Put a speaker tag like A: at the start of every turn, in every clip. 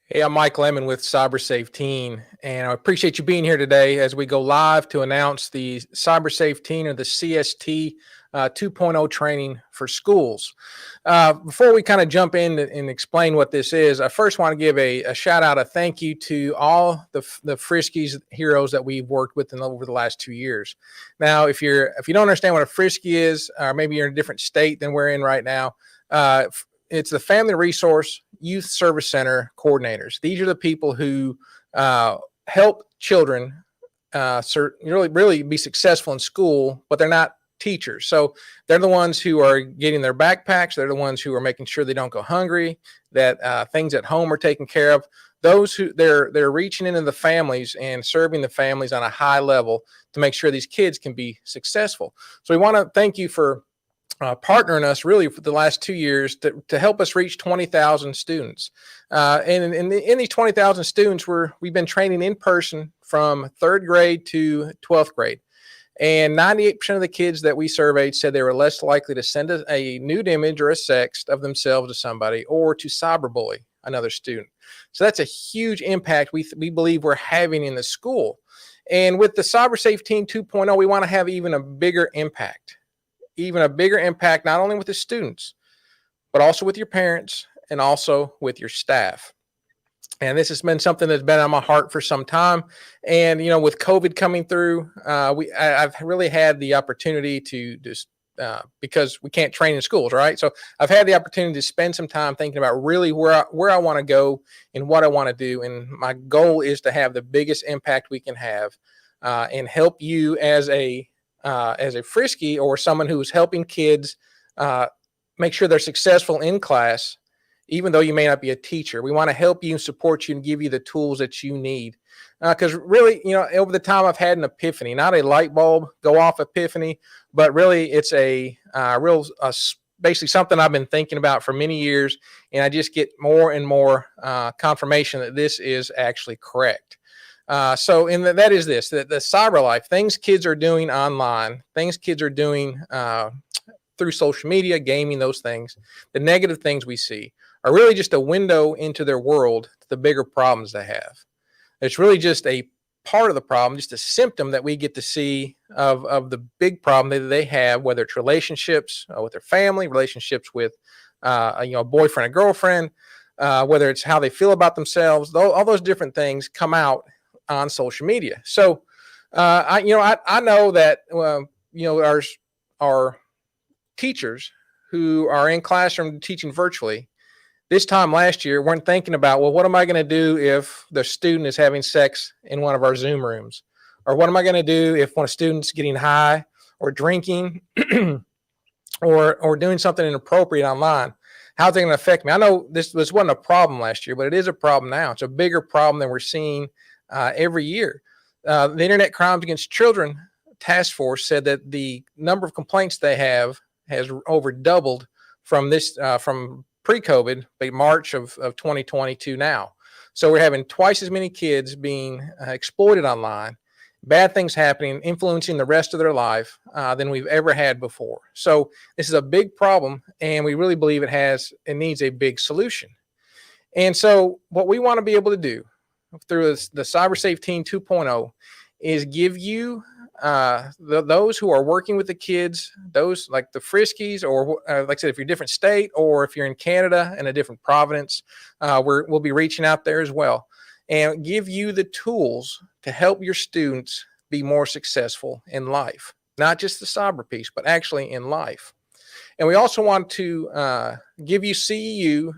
A: Hey, I'm Mike Lemon with CyberSafe Teen, and I appreciate you being here today as we go live to announce the CyberSafe Teen or the CST 2.0 training for schools. Before we kind of jump in and explain what this is, I first want to give a shout out, a thank you to all the Friskies heroes that we've worked with over the last 2 years. Now, if you don't understand what a Frisky is, or maybe you're in a different state than we're in right now, it's the Family Resource Youth Service Center coordinators. These are the people who help children really be successful in school, but they're not teachers. So they're the ones who are getting their backpacks. They're the ones who are making sure they don't go hungry, that things at home are taken care of. Those who they're reaching into the families and serving the families on a high level to make sure these kids can be successful. So we want to thank you for partnering us really for the last 2 years to help us reach 20,000 students. And in these 20,000 students, we've been training in person from third grade to 12th grade. And 98% of the kids that we surveyed said they were less likely to send a nude image or a sext of themselves to somebody or to cyberbully another student. So that's a huge impact we believe we're having in the school. And with the CyberSafe Teen 2.0, we want to have even a bigger impact, not only with the students, but also with your parents and also with your staff. And this has been something that's been on my heart for some time. And, with COVID coming through, I've really had the opportunity to just, because we can't train in schools, right? So I've had the opportunity to spend some time thinking about really where I want to go and what I want to do. And my goal is to have the biggest impact we can have and help you as a Frisky or someone who's helping kids make sure they're successful in class, even though you may not be a teacher. We want to help you and support you and give you the tools that you need. Because really, over the time I've had an epiphany, not a light bulb go off epiphany, but really it's basically something I've been thinking about for many years. And I just get more and more confirmation that this is actually correct. That is this, the cyber life, things kids are doing online, things kids are doing through social media, gaming, those things, the negative things we see are really just a window into their world, to the bigger problems they have. It's really just a part of the problem, just a symptom that we get to see of the big problem that they have, whether it's relationships with their family, relationships with a boyfriend, a girlfriend, whether it's how they feel about themselves. All those different things come out on social media. So I know that our teachers who are in classroom teaching virtually this time last year weren't thinking about, well, what am I going to do if the student is having sex in one of our Zoom rooms? Or what am I going to do if one student's getting high or drinking or doing something inappropriate online? How's it going to affect me? I know this wasn't a problem last year, but it is a problem now. It's a bigger problem than we're seeing every year. The Internet Crimes Against Children Task Force said that the number of complaints they have has over doubled from pre-COVID, March of 2020 to now. So we're having twice as many kids being exploited online, bad things happening, influencing the rest of their life than we've ever had before. So this is a big problem, and we really believe it needs a big solution. And so what we want to be able to do through the CyberSafe Teen 2.0 is give you those who are working with the kids, those like the Friskies, or like I said, if you're a different state or if you're in Canada in a different province, we'll be reaching out there as well and give you the tools to help your students be more successful in life, not just the cyber piece, but actually in life. And we also want to give you CEU,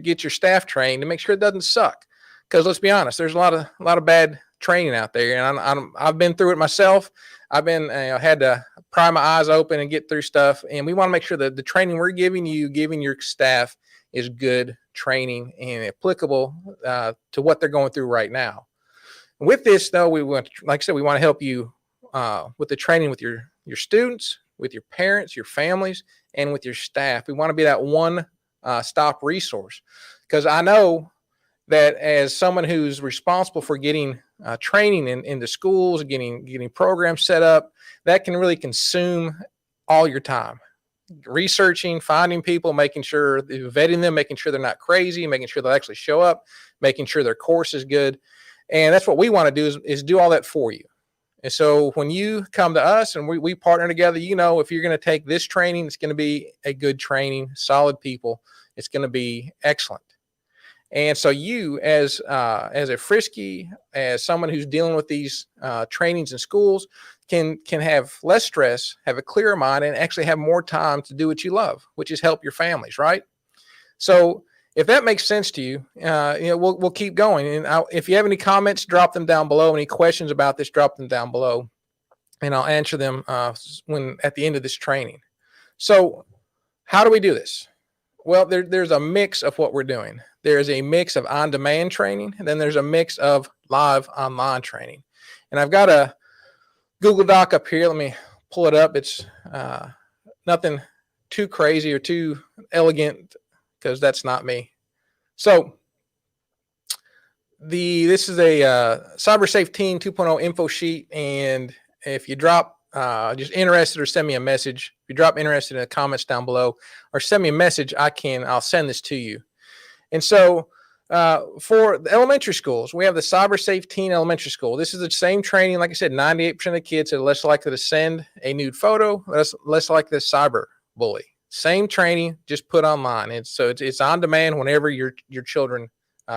A: get your staff trained to make sure it doesn't suck. Because let's be honest, there's a lot of bad training out there, and I've been through it myself. I've been had to pry my eyes open and get through stuff, and we want to make sure that the training we're giving your staff is good training and applicable to what they're going through right now. With this, though, like I said, we want to help you with the training with your students, with your parents, your families, and with your staff. We want to be that one stop resource, because I know that as someone who's responsible for getting training in the schools, getting programs set up, that can really consume all your time. researching, finding people, making sure, vetting them, making sure they're not crazy, making sure they'll actually show up, making sure their course is good. And that's what we want to do is do all that for you. And so when you come to us and we partner together, if you're going to take this training, it's going to be a good training, solid people. It's going to be excellent. And so you, as a Frisky, as someone who's dealing with these trainings in schools, can have less stress, have a clearer mind, and actually have more time to do what you love, which is help your families, right? So if that makes sense to you, we'll keep going. And if you have any comments, drop them down below. Any questions about this, drop them down below, and I'll answer them when at the end of this training. So how do we do this? Well, there's a mix of what we're doing. There's a mix of on-demand training, and then there's a mix of live online training. And I've got a Google Doc up here. Let me pull it up. It's nothing too crazy or too elegant, because that's not me. So this is a CyberSafe Teen 2.0 info sheet, and if you drop just interested or send me a message, if you drop interested in the comments down below or send me a message, I'll send this to you. And so for the elementary schools, we have the CyberSafe Teen Elementary School. This is the same training. Like I said, 98% of the kids are less likely to send a nude photo, less likely to cyber bully. Same training, just put online. It's on demand whenever your children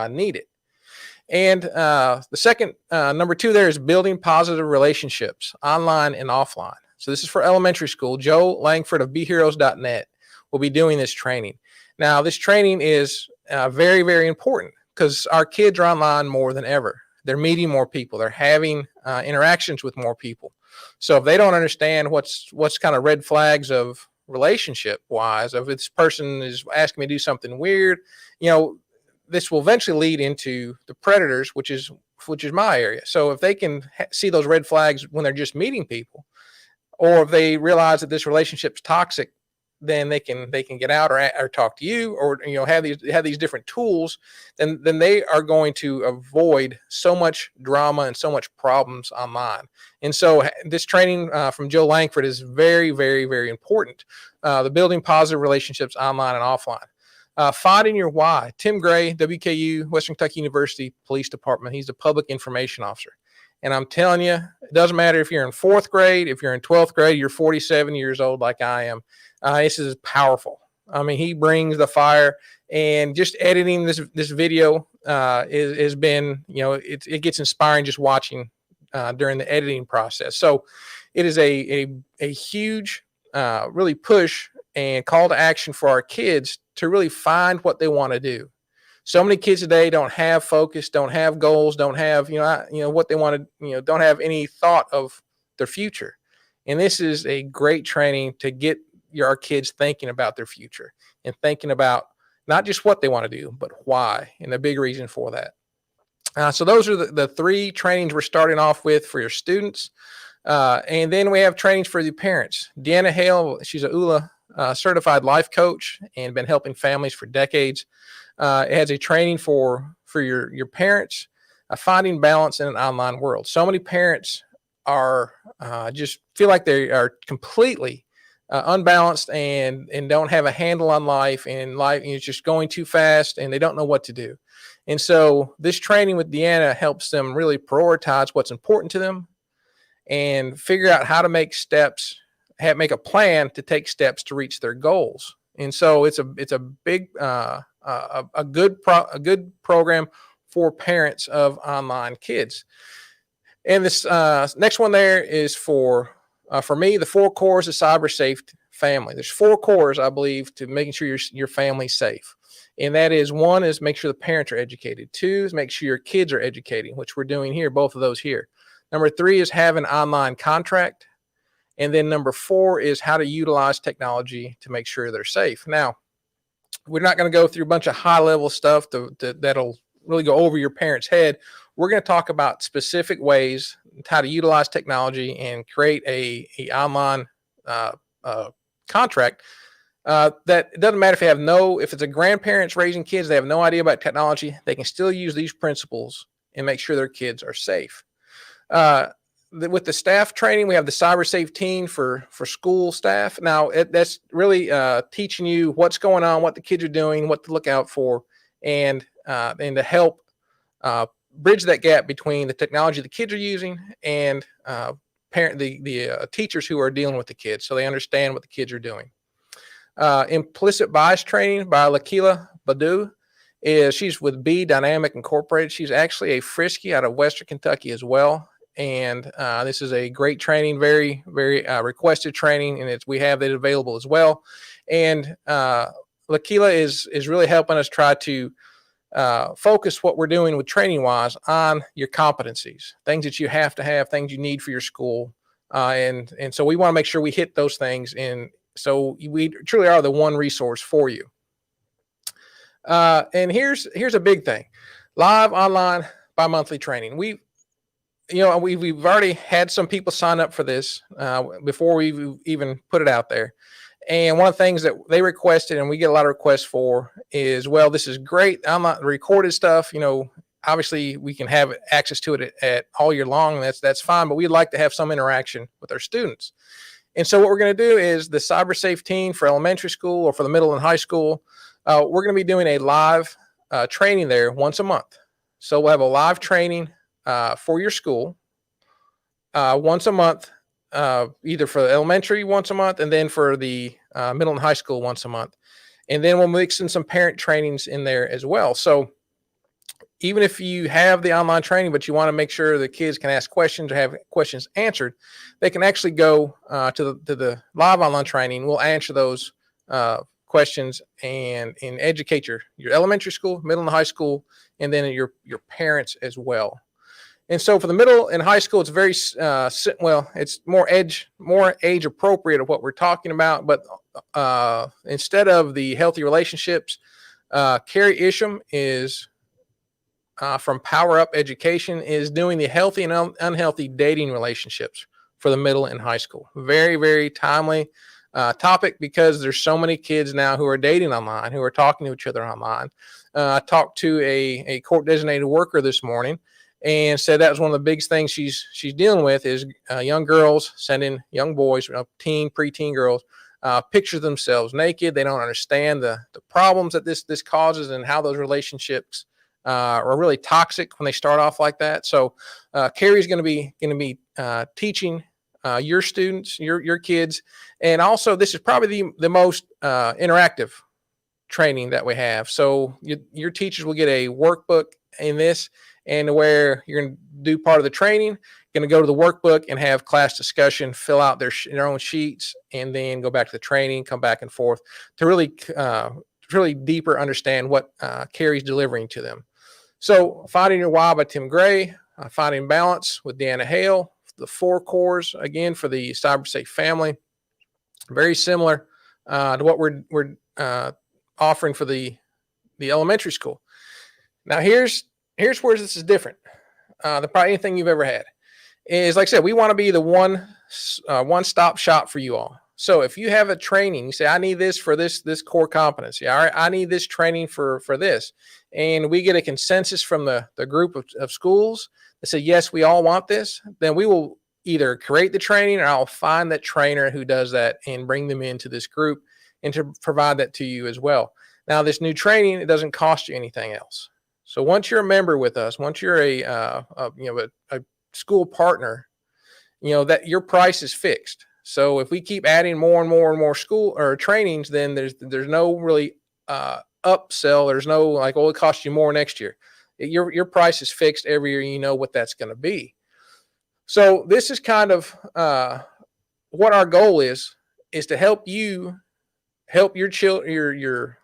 A: need it. And the second, number 2 there is building positive relationships online and offline. So this is for elementary school. Joe Langford of BeHeroes.net will be doing this training. Now, this training is very, very important because our kids are online more than ever. They're meeting more people. They're having interactions with more people. So if they don't understand what's kind of red flags of relationship wise, if this person is asking me to do something weird, this will eventually lead into the predators, which is my area. So if they can see those red flags when they're just meeting people, or if they realize that this relationship's toxic, then they can get out or talk to you, or have these different tools. Then they are going to avoid so much drama and so much problems online. And so this training from Joe Langford is very, very, very important. The building positive relationships online and offline. Finding your why. Tim Gray, WKU, Western Kentucky University Police Department. He's the public information officer. And I'm telling you, it doesn't matter if you're in 4th grade, if you're in 12th grade, you're 47 years old like I am. This is powerful. I mean, he brings the fire, and just editing this video has been, it gets inspiring just watching during the editing process. So it is a huge really push and call to action for our kids to really find what they want to do. So many kids today don't have focus, don't have goals, don't have, what they want to, don't have any thought of their future. And this is a great training to get our kids thinking about their future and thinking about not just what they want to do, but why, and the big reason for that. So those are the 3 trainings we're starting off with for your students. And then we have trainings for the parents. Deanna Hale, she's a ULA certified life coach and been helping families for decades. It has a training for your parents, finding balance in an online world. So many parents are just feel like they are completely unbalanced and don't have a handle on life, and life is just going too fast and they don't know what to do. And so this training with Deanna helps them really prioritize what's important to them and figure out how to make a plan to take steps to reach their goals. And so it's a big a good program for parents of online kids. And this next one there is for me, the 4 cores of cyber safe family. There's 4 cores, I believe, to making sure your family's safe. And that is, 1 is make sure the parents are educated. 2 is make sure your kids are educating, which we're doing here, both of those here. Number 3 is have an online contract. And then number 4 is how to utilize technology to make sure they're safe. Now, we're not going to go through a bunch of high-level stuff that'll really go over your parents' head. We're going to talk about specific ways how to utilize technology and create a online contract that it doesn't matter if it's a grandparents raising kids, they have no idea about technology, they can still use these principles and make sure their kids are safe. The with the staff training, we have the cyber safe team for school staff. Now that's really teaching you what's going on, what the kids are doing, what to look out for, and to help bridge that gap between the technology the kids are using and the teachers who are dealing with the kids, so they understand what the kids are doing. Implicit bias training by Lakila Badu she's with B Dynamic Incorporated. She's actually a Frisky out of Western Kentucky as well. And this is a great training, very, very requested training, and we have it available as well. And Lakila is really helping us try to focus what we're doing with training wise on your competencies, things that you have to have, things you need for your school. And so we want to make sure we hit those things. And so we truly are the one resource for you. And here's a big thing: live, online, bi-monthly training. We've already had some people sign up for this before we even put it out there. And one of the things that they requested, and we get a lot of requests for, is, well, this is great. I'm not recorded stuff. Obviously we can have access to it at all year long. That's fine, but we'd like to have some interaction with our students. And so what we're going to do is the cyber safe team for elementary school or for the middle and high school. We're going to be doing a live training there once a month. So we'll have a live training for your school once a month, either for the elementary once a month, and then for the middle and high school once a month. And then we'll mix in some parent trainings in there as well. So even if you have the online training, but you want to make sure the kids can ask questions or have questions answered, they can actually go to the live online training. We'll answer those questions and educate your elementary school, middle and high school, and then your parents as well. And so for the middle and high school, it's very it's more age appropriate of what we're talking about. But instead of the healthy relationships, Carrie Isham is from Power Up Education is doing the healthy and unhealthy dating relationships for the middle and high school. Very, very timely topic, because there's so many kids now who are dating online, who are talking to each other online. I talked to a court designated worker this morning and said that was one of the biggest things she's dealing with is young girls sending young boys, preteen girls, pictures of themselves naked. They don't understand the problems that this causes and how those relationships are really toxic when they start off like that. So Carrie's going to be teaching your students, your kids, and also this is probably the most interactive training that we have. So your teachers will get a workbook in this, and where you're going to do part of the training, going to go to the workbook and have class discussion, fill out their own sheets, and then go back to the training, come back and forth to really deeper understand what Carrie's delivering to them. So Finding Your Why by Tim Gray, Finding Balance with Deanna Hale, the 4 cores, again, for the CyberSafe family. Very similar to what we're offering for the elementary school. Now, here's where this is different than probably anything you've ever had. Is, like I said, we want to be the one-stop shop for you all. So if you have a training, you say, I need this for this core competency. All right, I need this training for this. And we get a consensus from the group of schools that say, yes, we all want this. Then we will either create the training, or I'll find that trainer who does that and bring them into this group and to provide that to you as well. Now, this new training, it doesn't cost you anything else. So once you're a member with us, once you're a school partner, that your price is fixed. So if we keep adding more and more and more school or trainings, then there's no really upsell. There's no like, it costs you more next year. Your price is fixed every year. You know what that's going to be. So this is kind of what our goal is to help you, help your children, your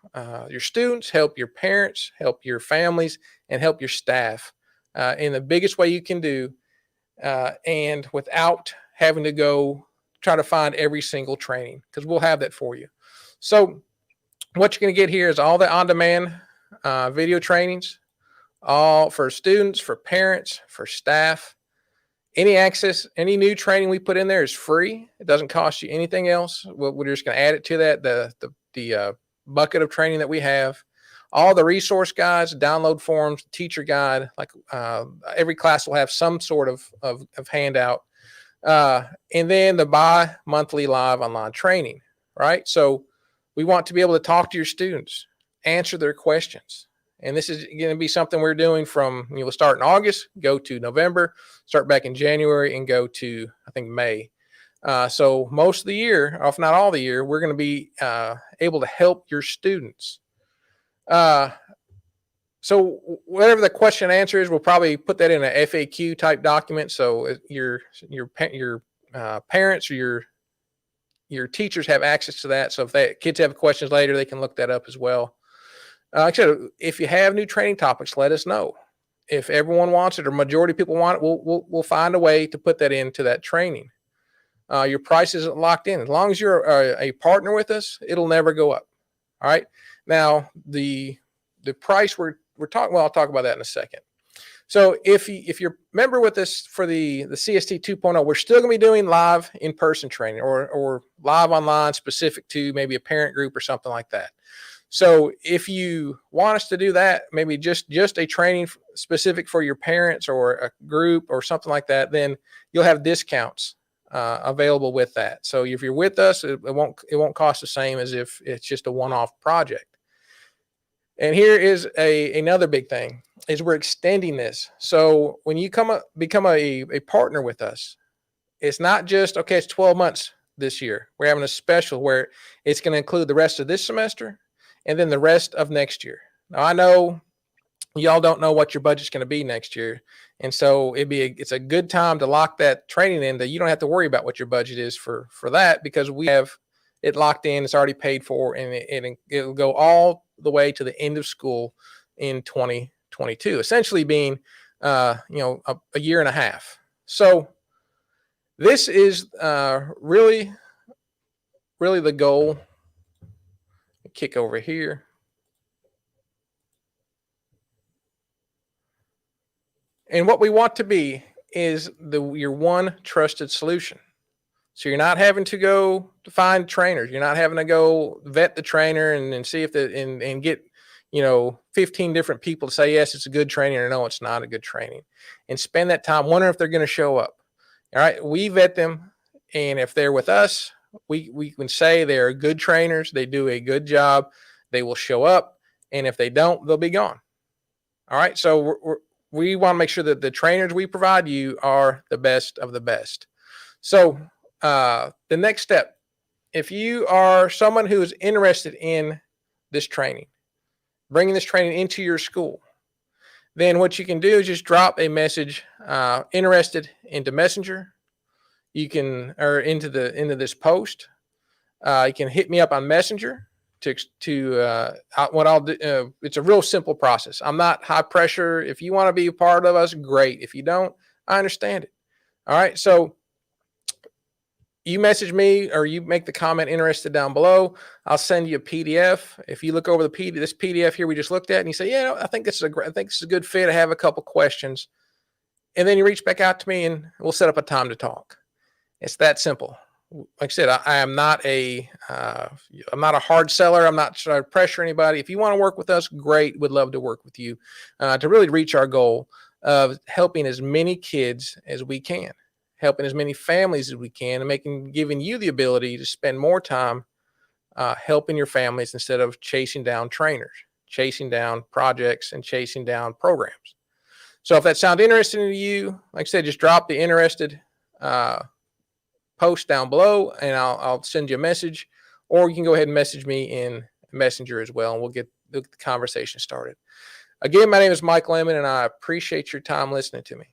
A: students, help your parents, help your families, and help your staff in the biggest way you can do, and without having to go try to find every single training, because we'll have that for you. So what you're going to get here is all the on-demand video trainings, all for students, for parents, for staff. Any access, any new training we put in there is free. It doesn't cost you anything else. We're just going to add it to that, the bucket of training that we have. All the resource guides, download forms, teacher guide, like every class will have some sort of handout. And then the bi-monthly live online training, right? So we want to be able to talk to your students, answer their questions. And this is going to be something we're doing from, we'll start in August, go to November, start back in January, and go to, I think, May. So most of the year, if not all the year, we're going to be able to help your students. So whatever the question and answer is, we'll probably put that in an FAQ type document. So your parents or your teachers have access to that. So if kids have questions later, they can look that up as well. Like I said, if you have new training topics, let us know. If everyone wants it or majority of people want it, we'll find a way to put that into that training. Your price isn't locked in. As long as you're a partner with us, it'll never go up. All right. Now the price we're talking. Well, I'll talk about that in a second. So if you're a member with us for the CST 2.0, we're still going to be doing live in-person training or live online specific to maybe a parent group or something like that. So if you want us to do that, maybe just a training specific for your parents or a group or something like that, then you'll have discounts available with that. So if you're with us, it won't cost the same as if it's just a one-off project. And here is another big thing is we're extending this. So when you become a partner with us, it's not just, okay, it's 12 months this year. We're having a special where it's going to include the rest of this semester and then the rest of next year. Now, I know y'all don't know what your budget's going to be next year. And so it's a good time to lock that training in that you don't have to worry about what your budget is for that, because we have it locked in, it's already paid for, and it'll go all the way to the end of school in 2022, essentially being, a year and a half. So this is really, really the goal. Kick over here. And what we want to be is your one trusted solution. So you're not having to go to find trainers. You're not having to go vet the trainer and see if and get, 15 different people to say, yes, it's a good training, or no, it's not a good training, and spend that time wondering if they're going to show up. All right. We vet them. And if they're with us, we can say they're good trainers. They do a good job. They will show up. And if they don't, they'll be gone. All right. So we want to make sure that the trainers we provide you are the best of the best. So the next step, if you are someone who is interested in this training, bringing this training into your school, then what you can do is just drop a message, interested, into Messenger. You can, or into this post. You can hit me up on Messenger what I'll do. It's a real simple process. I'm not high pressure. If you want to be a part of us, great. If you don't, I understand it. All right. So you message me or you make the comment interested down below. I'll send you a PDF. If you look over this PDF here we just looked at, and you say, yeah, I think this is a good fit. I have a couple questions, and then you reach back out to me and we'll set up a time to talk. It's that simple. Like I said, I am not I'm not a hard seller. I'm not trying to pressure anybody. If you want to work with us, great. Would love to work with you to really reach our goal of helping as many kids as we can, helping as many families as we can, and giving you the ability to spend more time helping your families instead of chasing down trainers, chasing down projects, and chasing down programs. So if that sounds interesting to you, like I said, just drop the interested post down below, and I'll send you a message, or you can go ahead and message me in Messenger as well, and we'll get the conversation started. Again, my name is Mike Lemon, and I appreciate your time listening to me.